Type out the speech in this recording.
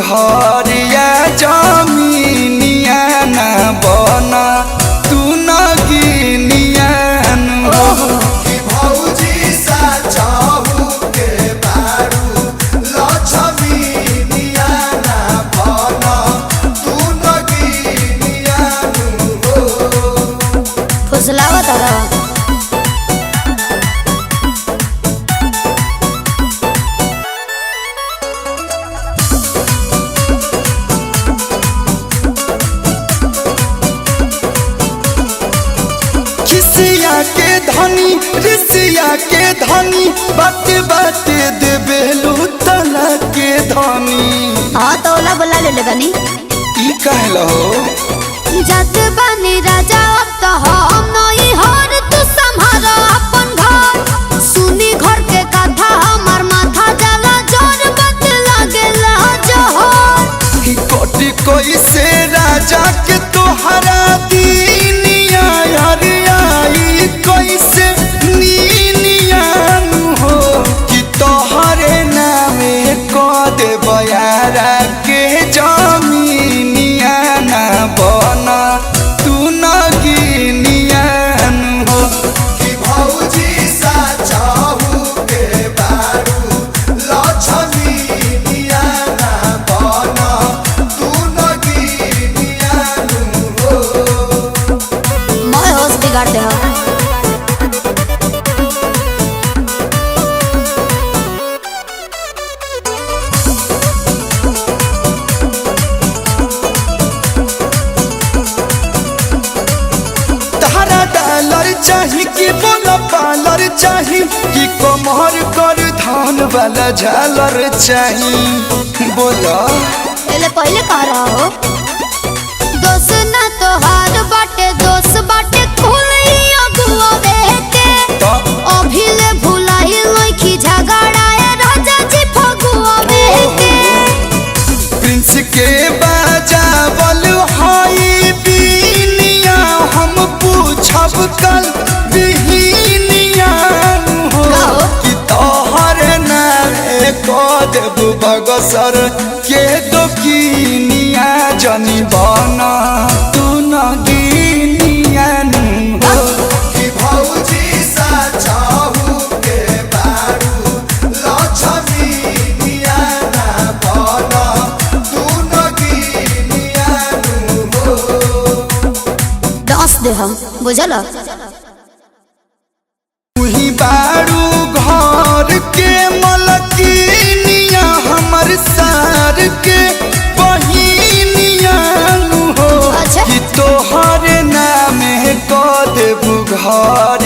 घरिया जमीनिया ना बना तू न गिनियान हो कि भौजी सा चाहू के बारू लछमीनिया ना बना तू न गिनियान हो। फुसलावा तारा ऋषिया के धनी बात बात देबेलू तला के धनी। हाँ तो ओला बोला ले बनी ई कहलो जत बनी राजा तो हम नई हर तू संभाल अपन घर सुनी घर के कथा हमर माथा जला जोर बत लागेला जोहर कोटि कोई से राजा के तोहरा दीनिया यार आई कोई से नीनियान हो कि तोहरे नामे को दे बयारा के जमीनिया ना बना तू न गिनियान हो कि भौजी सा चाहू के बारू लछमीनिया ना बना तू न गिनियान हो। मैं होश बिगाड़ दे हो चाही कि बोला पालर चाही कि कमर कर धान वाला झालर चाही बोला पहले पहले कह रहा हो दोस ना तो हार बाटे दोस बाटे खुलिया गुआ बेटे अभी ले भुलाई लखी झगड़ाए राजा जी फगुआ बेटे प्रिंस के बाजा बोल हाई बीनिया हम पूछब कल बगसर के दोकिनिया जनी बना तू न गिनियान हो कि भौजी सा चाहू के बारू लछमीनिया ना बना तू न गिनियान हो। दस दे हम बुझल तुही बारू घर के मलकिनिया हमर सार के बहिनिया हो अच्छा। कि तोहरे नामे को देबू घर